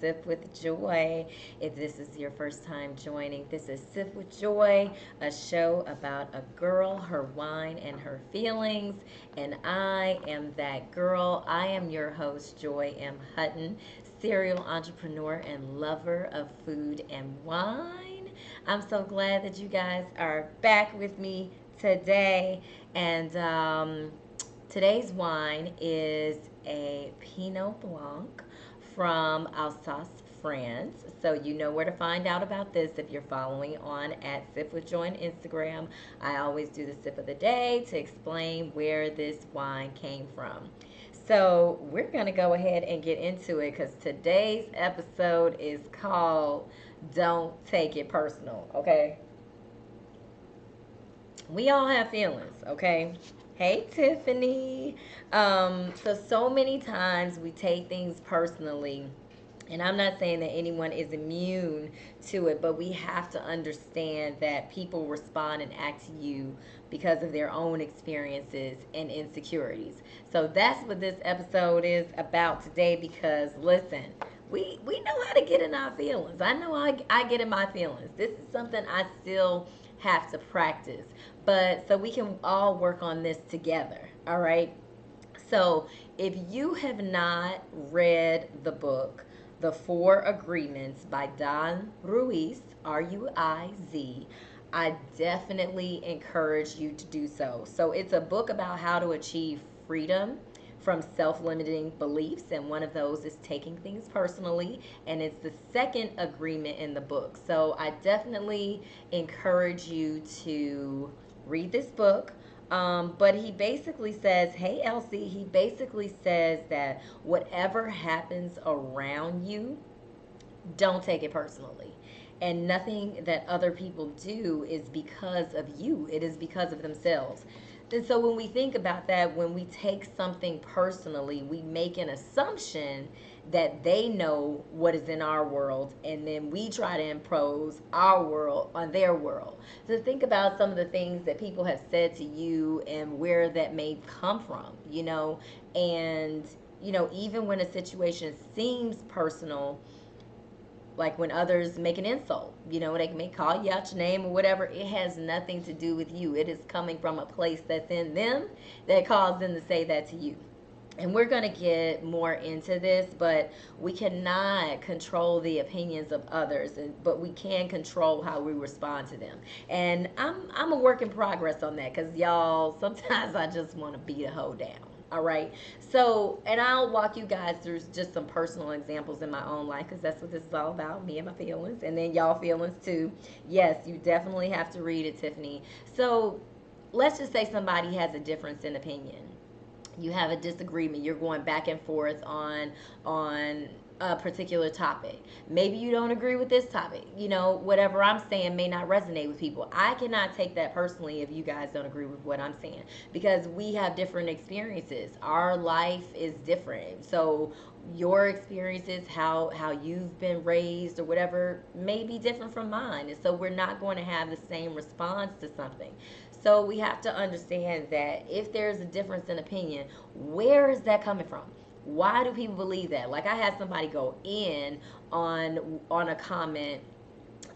Sip with Joy. If this is your first time joining, this is Sip with Joy, a show about a girl, her wine, and her feelings. And I am that girl. I am your host, Joy M. Hutton, serial entrepreneur and lover of food and wine. I'm so glad that you guys are back with me today. And today's wine is a Pinot Blanc from Alsace, France. So you know where to find out about this if you're following on at Sip with Joy on Instagram. I always do the sip of the day to explain where this wine came from. So we're going to go ahead and get into it because today's episode is called Don't Take It Personal, okay? We all have feelings, okay? Hey, Tiffany. So many times we take things personally, and I'm not saying that anyone is immune to it, but we have to understand that people respond and act to you because of their own experiences and insecurities. So that's what this episode is about today because listen, we know how to get in our feelings. I know I get in my feelings. This is something I still have to practice. But so we can all work on this together. All right. So if you have not read the book, The Four Agreements by Don Ruiz, Ruiz, I definitely encourage you to do so. So it's a book about how to achieve freedom from self-limiting beliefs, and one of those is taking things personally, and it's the second agreement in the book. So I definitely encourage you to read this book. But he basically says, hey, Elsie, he basically says that whatever happens around you, don't take it personally. And nothing that other people do is because of you, it is because of themselves. And so when we think about that, when we take something personally, we make an assumption that they know what is in our world, and then we try to impose our world on their world. So think about some of the things that people have said to you and where that may come from, and even when a situation seems personal, like when others make an insult, they may call you out your name or whatever, it has nothing to do with you. It is coming from a place that's in them that caused them to say that to you. And we're going to get more into this, but we cannot control the opinions of others, but we can control how we respond to them. And I'm a work in progress on that because, y'all, sometimes I just want to beat a hoe down. All right. So, and I'll walk you guys through just some personal examples in my own life because that's what this is all about, me and my feelings, and then y'all feelings too. Yes, you definitely have to read it, Tiffany. So, let's just say somebody has a difference in opinion. You have a disagreement. You're going back and forth on a particular topic. Maybe you don't agree with this topic. Whatever I'm saying may not resonate with people. I cannot take that personally if you guys don't agree with what I'm saying because we have different experiences. Our life is different. So your experiences, how you've been raised or whatever may be different from mine. And so we're not going to have the same response to something. So we have to understand that if there's a difference in opinion, where is that coming from? Why do people believe that? Like I had somebody go in on a comment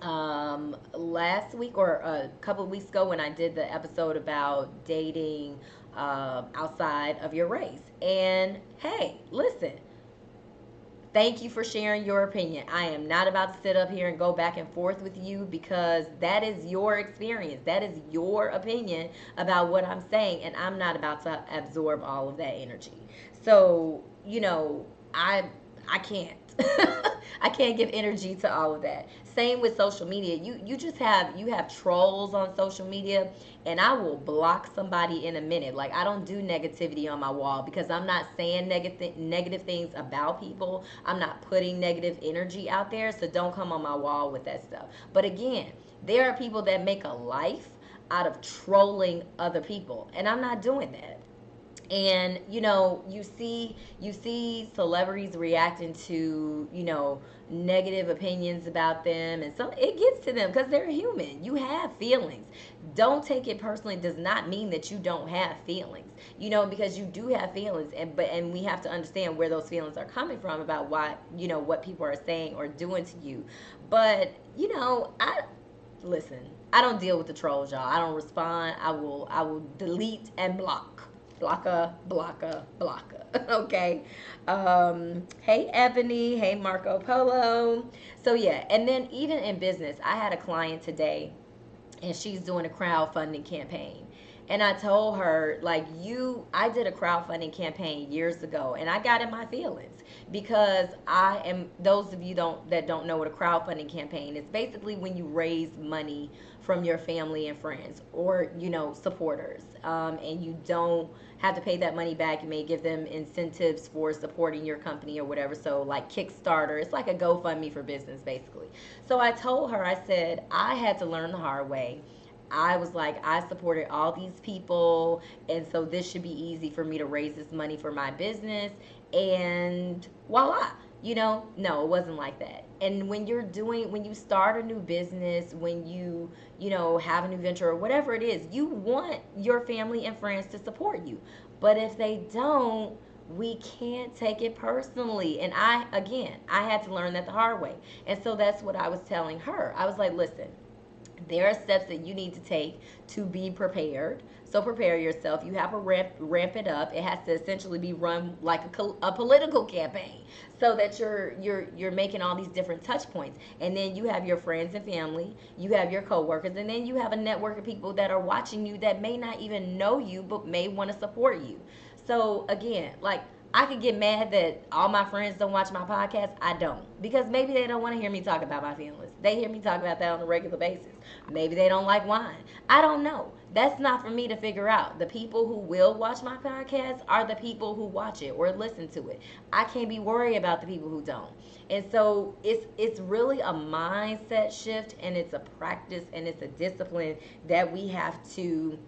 last week or a couple of weeks ago when I did the episode about dating outside of your race. And hey, listen, thank you for sharing your opinion. I am not about to sit up here and go back and forth with you because that is your experience. That is your opinion about what I'm saying, and I'm not about to absorb all of that energy. So, I can't. I can't give energy to all of that. Same with social media. You have trolls on social media, and I will block somebody in a minute. Like I don't do negativity on my wall because I'm not saying negative things about people. I'm not putting negative energy out there. So don't come on my wall with that stuff. But again, there are people that make a life out of trolling other people, and I'm not doing that. And you see celebrities reacting to negative opinions about them, and so it gets to them because they're human. You have feelings. Don't take it personally. Does not mean that you don't have feelings, because you do have feelings. And we have to understand where those feelings are coming from about why, what people are saying or doing to you. But I listen, I don't deal with the trolls, y'all. I don't respond. I will delete and block. Blocka, blocka, blocka. Okay. Hey Ebony, hey Marco Polo. So yeah, and then even in business, I had a client today, and she's doing a crowdfunding campaign. And I told her, like, I did a crowdfunding campaign years ago, and I got in my feelings because those of you that don't know what a crowdfunding campaign is, basically when you raise money from your family and friends, or, supporters, and you don't have to pay that money back. You may give them incentives for supporting your company or whatever. So, like Kickstarter, it's like a GoFundMe for business, basically. So I told her, I said, I had to learn the hard way. I was like, I supported all these people, and so this should be easy for me to raise this money for my business. And voila, no, it wasn't like that. And when you start a new business, when have a new venture or whatever it is, you want your family and friends to support you. But if they don't, we can't take it personally. And I had to learn that the hard way. And so that's what I was telling her. I was like, listen, there are steps that you need to take to be prepared. So prepare yourself. You have to ramp it up. It has to essentially be run like a political campaign, so that you're making all these different touch points. And then you have your friends and family, you have your coworkers, and then you have a network of people that are watching you that may not even know you but may want to support you. So again, like, I could get mad that all my friends don't watch my podcast. I don't. Because maybe they don't want to hear me talk about my feelings. They hear me talk about that on a regular basis. Maybe they don't like wine. I don't know. That's not for me to figure out. The people who will watch my podcast are the people who watch it or listen to it. I can't be worried about the people who don't. And so it's really a mindset shift, and it's a practice, and it's a discipline that we have to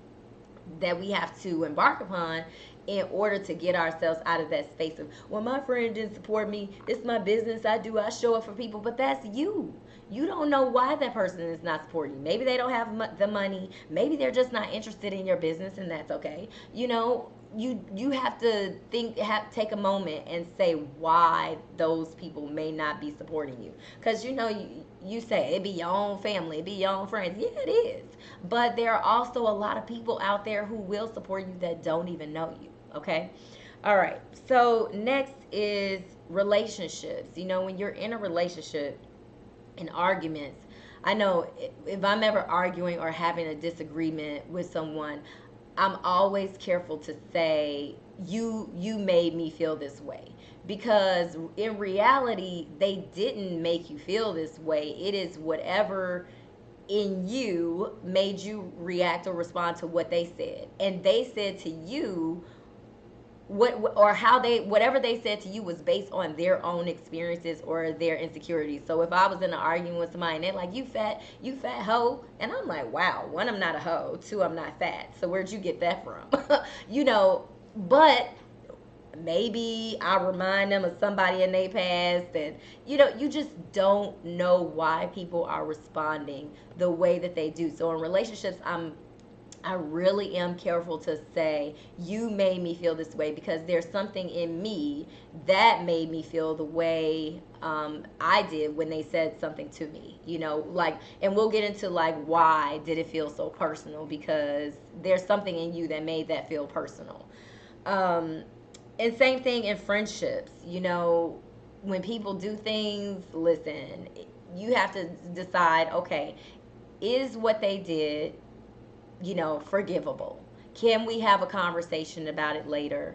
embark upon in order to get ourselves out of that space of, well, my friend didn't support me, it's my business, I show up for people. But that's you don't know why that person is not supporting you. Maybe they don't have the money, maybe they're just not interested in your business, and that's okay. You have to take a moment and say why those people may not be supporting you. Because you say it be your own family, it be your own friends. Yeah, it is. But there are also a lot of people out there who will support you that don't even know you. Okay. All right. So next is relationships. When you're in a relationship, in arguments, I know if I'm ever arguing or having a disagreement with someone, I'm always careful to say, you made me feel this way. Because in reality, they didn't make you feel this way. It is whatever in you made you react or respond to what they said. And they said to you whatever they said to you was based on their own experiences or their insecurities. So if I was in an argument with somebody and they're like, you fat hoe, and I'm like, wow, one, I'm not a hoe, two, I'm not fat, so where'd you get that from? But maybe I remind them of somebody in their past, and you just don't know why people are responding the way that they do. So in relationships, I really am careful to say, you made me feel this way because there's something in me that made me feel the way I did when they said something to me, and we'll get into like, why did it feel so personal? Because there's something in you that made that feel personal. And same thing in friendships, when people do things, listen, you have to decide, okay, is what they did forgivable? Can we have a conversation about it later?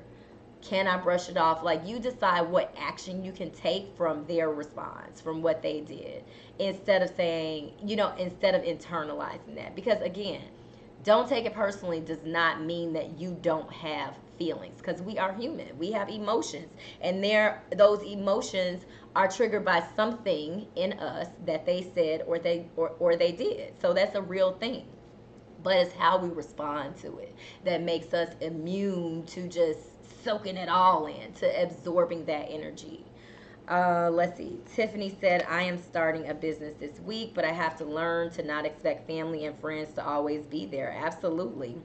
Can I brush it off? Like, you decide what action you can take from their response, from what they did, instead of saying, instead of internalizing that. Because again, don't take it personally does not mean that you don't have feelings, because we are human. We have emotions, and those emotions are triggered by something in us that they said or they did. So that's a real thing. but it's how we respond to it that makes us immune to just soaking it all in, to absorbing that energy. Let's see. Tiffany said, I am starting a business this week, but I have to learn to not expect family and friends to always be there. Absolutely.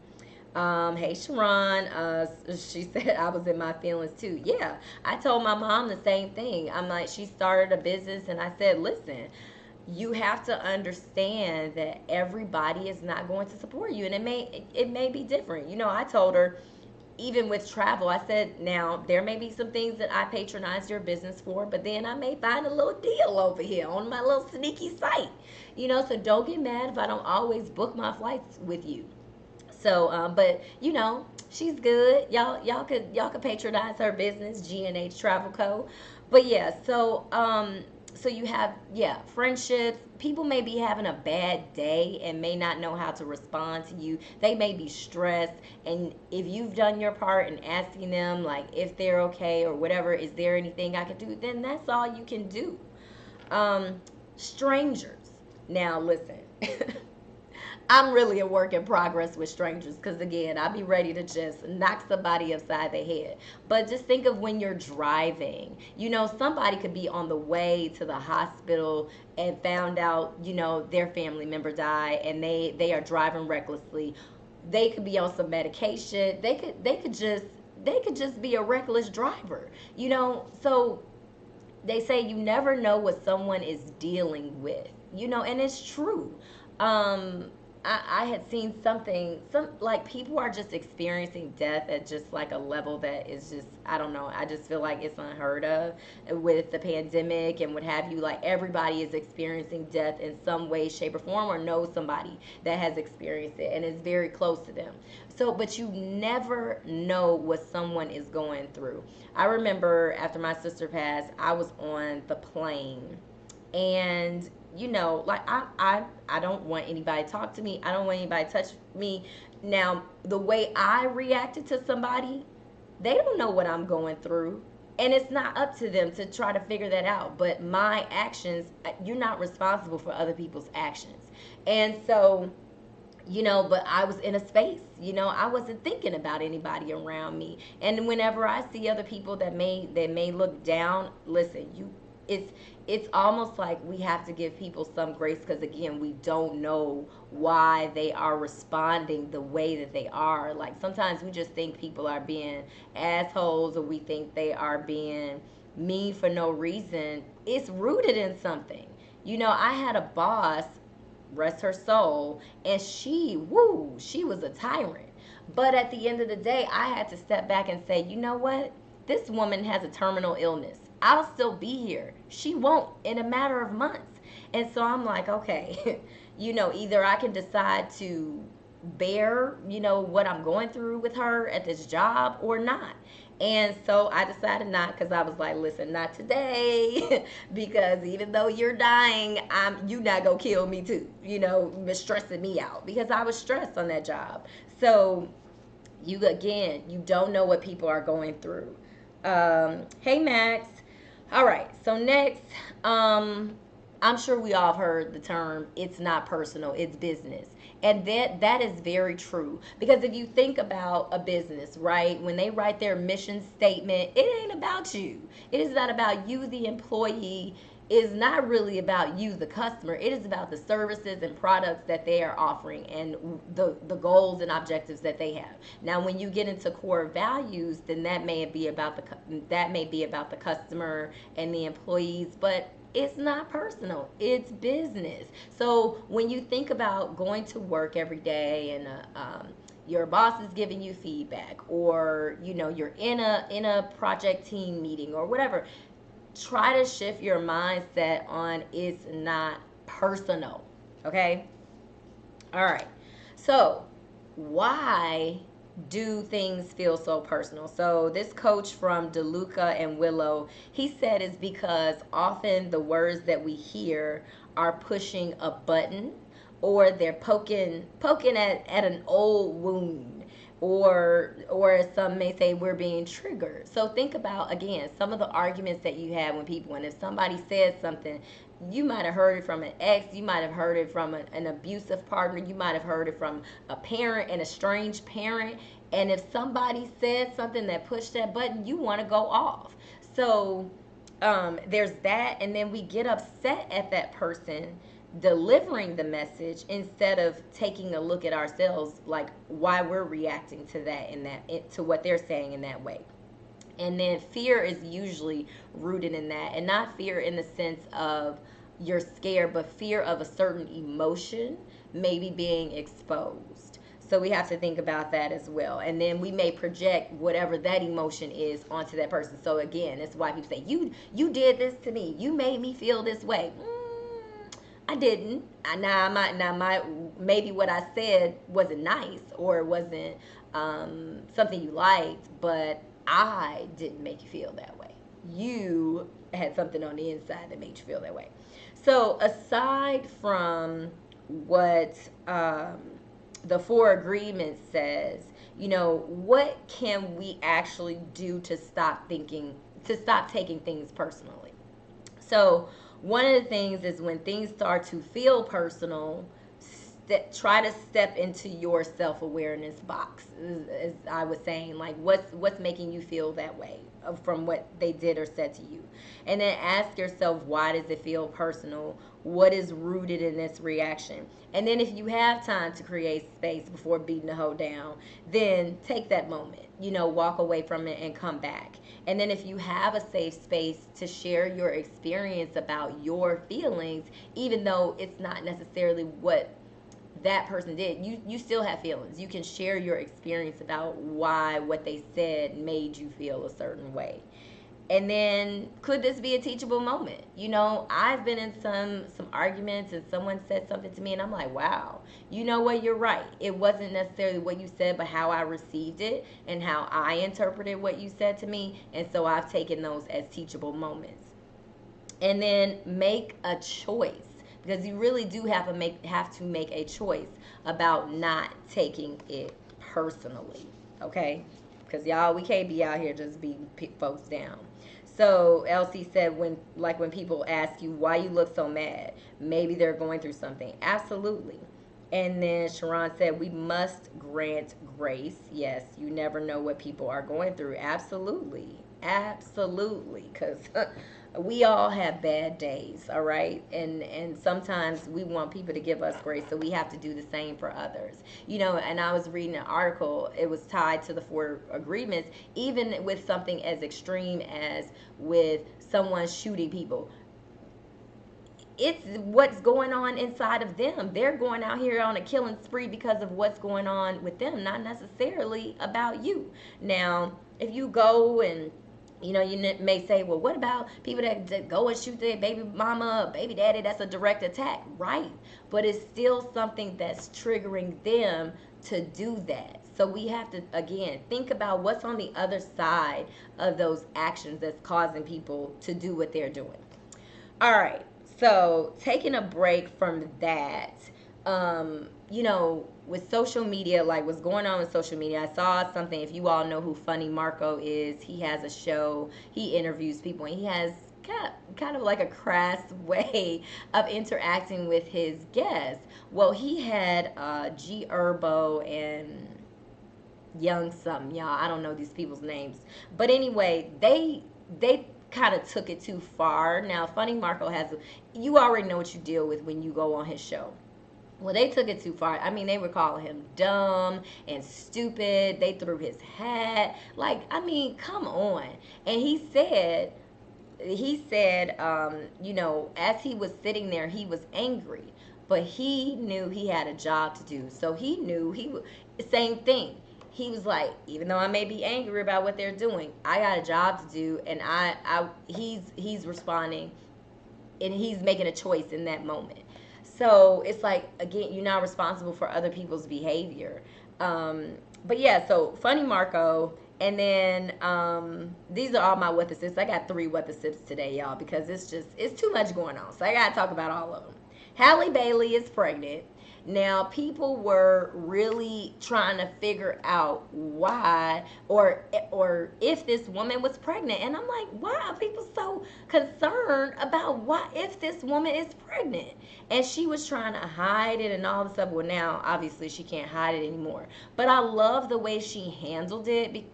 Hey Sharon, she said I was in my feelings too. Yeah, I told my mom the same thing. I'm like, she started a business, and I said, listen, you have to understand that everybody is not going to support you, and it may be different. I told her, even with travel, I said, now there may be some things that I patronize your business for, but then I may find a little deal over here on my little sneaky site. So don't get mad if I don't always book my flights with you. So, but she's good. Y'all could patronize her business, G&H Travel Co. But yeah, so you have, yeah, friendships. People may be having a bad day and may not know how to respond to you. They may be stressed, and if you've done your part in asking them like if they're okay or whatever, is there anything I could do? Then that's all you can do. Um, Strangers. Now listen. I'm really a work in progress with strangers because, again, I'll be ready to just knock somebody upside the head. But just think of when you're driving. Somebody could be on the way to the hospital and found out, their family member died, and they are driving recklessly. They could be on some medication. They could just be a reckless driver. So they say you never know what someone is dealing with, and it's true. um I had seen something, some like people are just experiencing death at just like a level that is just, I don't know, I just feel like it's unheard of with the pandemic and what have you. Like everybody is experiencing death in some way, shape, or form, or knows somebody that has experienced it and is very close to them. So, but you never know what someone is going through. I remember after my sister passed, I was on the plane, and like I don't want anybody to talk to me. I don't want anybody to touch me. Now the way I reacted to somebody, they don't know what I'm going through, and it's not up to them to try to figure that out. But my actions, you're not responsible for other people's actions. And so, but I was in a space, I wasn't thinking about anybody around me. And whenever I see other people that may look down, listen, it's it's almost like we have to give people some grace, because again, we don't know why they are responding the way that they are. Like sometimes we just think people are being assholes, or we think they are being mean for no reason. It's rooted in something. I had a boss, rest her soul, and she was a tyrant. But at the end of the day, I had to step back and say, you know what? This woman has a terminal illness. I'll still be here. She won't in a matter of months. And so I'm like, okay, either I can decide to bear, what I'm going through with her at this job or not. And so I decided not, because I was like, listen, not today, because even though you're dying, you not gonna kill me too, stressing me out, because I was stressed on that job. So you don't know what people are going through. Hey Max. All right, so next, I'm sure we all have heard the term, it's not personal, it's business. And that is very true. Because if you think about a business, right, when they write their mission statement, it ain't about you. It is not about you, the employee. It is not really about you, the customer. It is about the services and products that they are offering, and the goals and objectives that they have. Now, when you get into core values, then that may be about the customer and the employees, but it's not personal, it's business. So when you think about going to work every day, and your boss is giving you feedback, or you're in a project team meeting or whatever, try to shift your mindset on it's not personal. Okay? All right. So, why do things feel so personal? So, this coach from DeLuca and Willow, he said it's because often the words that we hear are pushing a button, or they're poking at an old wound, or as some may say, we're being triggered. So think about, again, some of the arguments that you have when people, and if somebody says something, You might have heard it from an ex, you might have heard it from an abusive partner, you might have heard it from a parent, an estranged parent. And if somebody said something that pushed that button, you want to go off. So there's that. And then we get upset at that person delivering the message instead of taking a look at ourselves, like why we're reacting to that and that to what they're saying in that way. And then fear is usually rooted in that, and not fear in the sense of you're scared, but fear of a certain emotion maybe being exposed. So we have to think about that as well. And then we may project whatever that emotion is onto that person. So again, it's why people say, you did this to me. You made me feel this way. I didn't. Maybe what I said wasn't nice or it wasn't something you liked, but I didn't make you feel that way. You had something on the inside that made you feel that way. So aside from what the four agreements says, what can we actually do to stop taking things personally? So one of the things is when things start to feel personal, try to step into your self-awareness box, as I was saying, like what's making you feel that way from what they did or said to you. And then ask yourself, why does it feel personal? What is rooted in this reaction? And then if you have time to create space before beating the hoe down, then take that moment, walk away from it and come back. And then if you have a safe space to share your experience about your feelings, even though it's not necessarily what that person did, you still have feelings. You can share your experience about why what they said made you feel a certain way. And then, could this be a teachable moment? I've been in some arguments and someone said something to me and I'm like, wow, you know what, you're right. It wasn't necessarily what you said, but how I received it and how I interpreted what you said to me. And so I've taken those as teachable moments. And then make a choice, because you really do have to make a choice about not taking it personally, okay? Because y'all, we can't be out here just beating folks down. So Elsie said, when people ask you why you look so mad, maybe they're going through something. Absolutely. And then Sharon said, we must grant grace. Yes, you never know what people are going through. Absolutely. Absolutely. Because we all have bad days, all right? And sometimes we want people to give us grace, so we have to do the same for others. And I was reading an article, it was tied to the four agreements, even with something as extreme as with someone shooting people. It's what's going on inside of them. They're going out here on a killing spree because of what's going on with them, not necessarily about you. Now, if you go and you may say, well, what about people that go and shoot their baby mama, baby daddy? That's a direct attack, right? But it's still something that's triggering them to do that. So we have to, again, think about what's on the other side of those actions that's causing people to do what they're doing. All right, so taking a break from that, with social media, like what's going on with social media, I saw something. If you all know who Funny Marco is, he has a show. He interviews people, and he has kind of like a crass way of interacting with his guests. Well, he had G Herbo and Young something, y'all. I don't know these people's names, but anyway, they kind of took it too far. Now, Funny Marco you already know what you deal with when you go on his show. Well, they took it too far. I mean, they were calling him dumb and stupid. They threw his hat. Like, I mean, come on. And he said, as he was sitting there, he was angry. But he knew he had a job to do. So he knew same thing. He was like, even though I may be angry about what they're doing, I got a job to do. And he's responding, and he's making a choice in that moment. So it's like, again, you're not responsible for other people's behavior. But yeah, so Funny Marco. And then these are all my what the sips. I got 3 what the sips today, y'all, because it's too much going on. So I got to talk about all of them. Halle Bailey is pregnant. Now, people were really trying to figure out why or if this woman was pregnant. And I'm like, why are people so concerned about why if this woman is pregnant? And she was trying to hide it and all this stuff. Well, now obviously she can't hide it anymore. But I love the way she handled it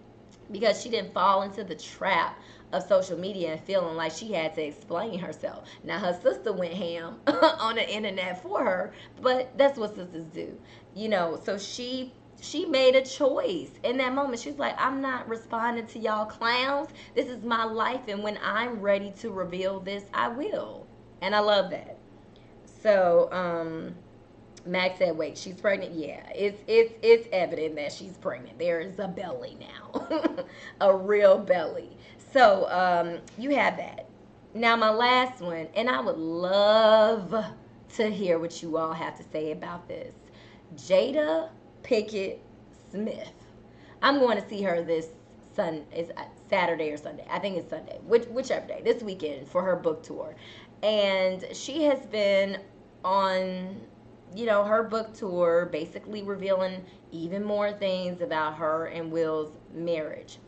because she didn't fall into the trap of social media and feeling like she had to explain herself. Now her sister went ham on the internet for her, but that's what sisters do. So she made a choice in that moment. She's like, I'm not responding to y'all clowns. This is my life, and when I'm ready to reveal this, I will. And I love that. So Max said, "Wait, she's pregnant? Yeah, it's evident that she's pregnant. There is a belly now, a real belly. So you have that. Now my last one, and I would love to hear what you all have to say about this. Jada Pickett Smith. I'm going to see her this is Saturday or Sunday. I think it's Sunday, whichever day. This weekend for her book tour, and she has been on her book tour, basically revealing even more things about her and Will's marriage.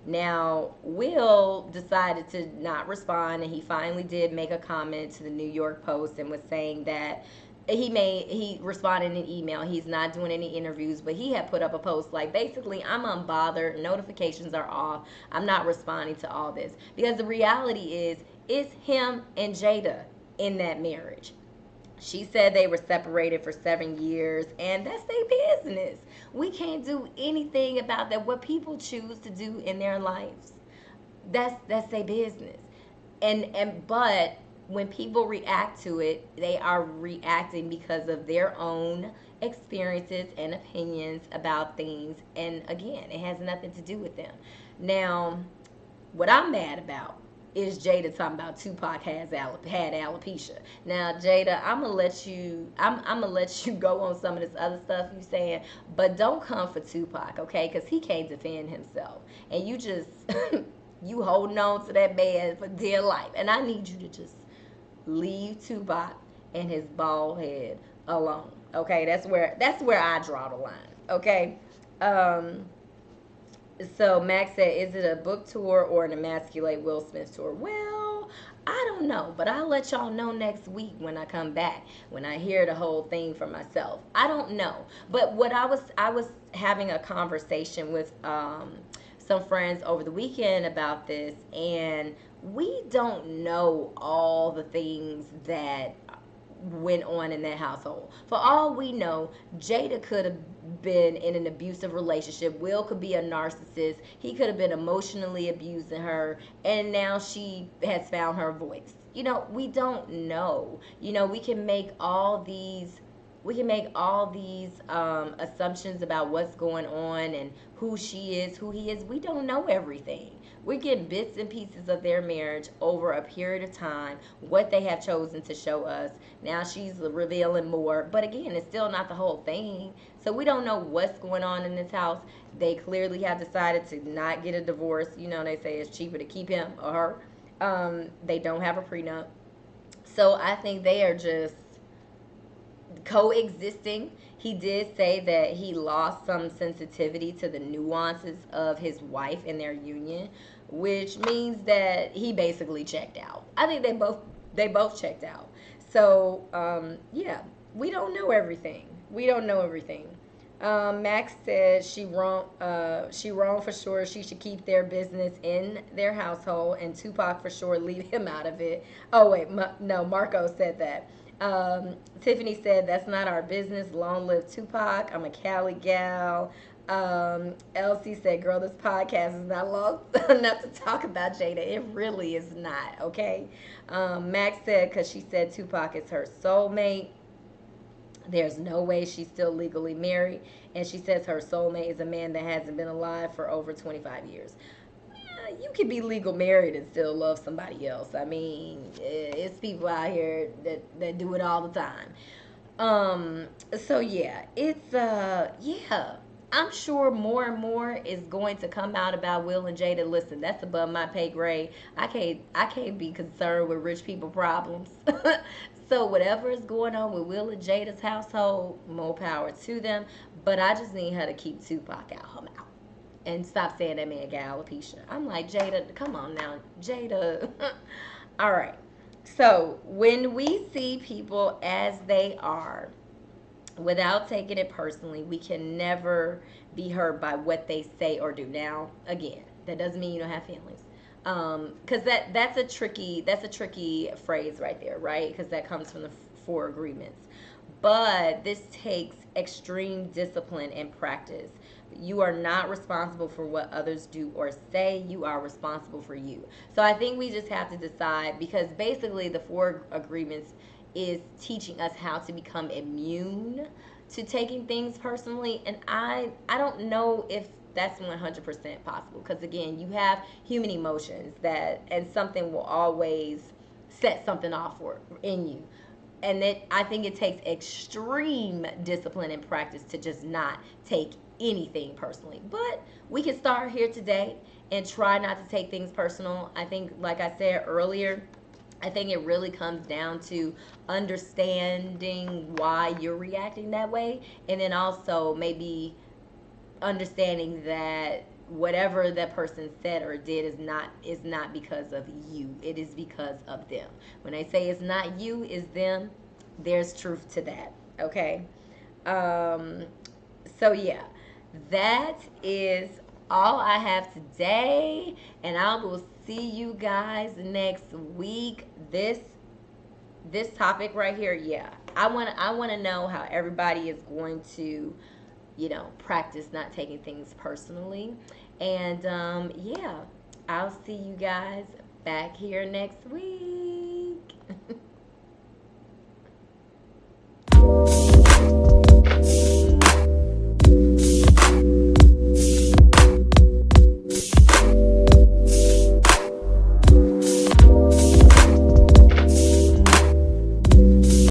Now, Will decided to not respond, and he finally did make a comment to the New York Post and was saying that he responded in an email. He's not doing any interviews, but he had put up a post like, basically, I'm unbothered, notifications are off, I'm not responding to all this. Because the reality is, it's him and Jada in that marriage. She said they were separated for 7 years, and that's their business. We can't do anything about that. What people choose to do in their lives, that's their business. But when people react to it, they are reacting because of their own experiences and opinions about things. And again, it has nothing to do with them. Now, what I'm mad about is Jada talking about Tupac had alopecia. Now, Jada, I'm gonna let you go on some of this other stuff you saying, but don't come for Tupac, okay? Because he can't defend himself, and you just you holding on to that man for dear life. And I need you to just leave Tupac and his bald head alone, okay? That's where I draw the line, okay? So Max said, is it a book tour or an emasculate Will Smith tour? Well, I don't know, but I'll let y'all know next week when I come back, when I hear the whole thing for myself. I don't know. But what I was having a conversation with some friends over the weekend about this, and we don't know all the things that went on in that household. For all we know, Jada could have been in an abusive relationship. Will could be a narcissist. He could have been emotionally abusing her, and now she has found her voice. We don't know. We can make all these assumptions about what's going on and who she is, who he is. We don't know everything. We're getting bits and pieces of their marriage over a period of time, what they have chosen to show us. Now she's revealing more, but again, it's still not the whole thing. So we don't know what's going on in this house. They clearly have decided to not get a divorce. They say it's cheaper to keep him or her. They don't have a prenup. So I think they are just coexisting. He did say that he lost some sensitivity to the nuances of his wife and their union, which means that he basically checked out. I think they both checked out. So yeah, we don't know everything. Max said she wrong for sure. She should keep their business in their household, and Tupac for sure leave him out of it. Oh wait, no, Marco said that. Tiffany said, that's not our business. Long live Tupac. I'm a Cali gal. Elsie said, girl, this podcast is not long enough to talk about Jada. It really is not, okay? Max said, because she said Tupac is her soulmate. There's no way she's still legally married. And she says her soulmate is a man that hasn't been alive for over 25 years. You can be legal married and still love somebody else. I mean, it's people out here that do it all the time. So yeah, it's yeah. I'm sure more and more is going to come out about Will and Jada. Listen, that's above my pay grade. I can't be concerned with rich people problems. So whatever is going on with Will and Jada's household, more power to them. But I just need her to keep Tupac out her mouth and stop saying that man got alopecia. I'm like, Jada, come on now, Jada. All right. So when we see people as they are, without taking it personally, we can never be hurt by what they say or do. Now, again, that doesn't mean you don't have feelings, because that's a tricky phrase right there, right? Because that comes from the four agreements. But this takes extreme discipline and practice. You are not responsible for what others do or say. You are responsible for you. So I think we just have to decide, because basically the four agreements is teaching us how to become immune to taking things personally. And I don't know if that's 100% possible, because again, you have human emotions that, and something will always set something off in you. And that, I think it takes extreme discipline and practice to just not take anything personally. But we can start here today and try not to take things personal. I think, like I said earlier, I think it really comes down to understanding why you're reacting that way, and then also maybe understanding that whatever that person said or did is not because of you. It is because of them. When I say it's not you, it's them, there's truth to that. Okay. Um, so yeah, that is all I have today, and I will see you guys next week. This topic right here, yeah. I want to know how everybody is going to, practice not taking things personally. And yeah, I'll see you guys back here next week.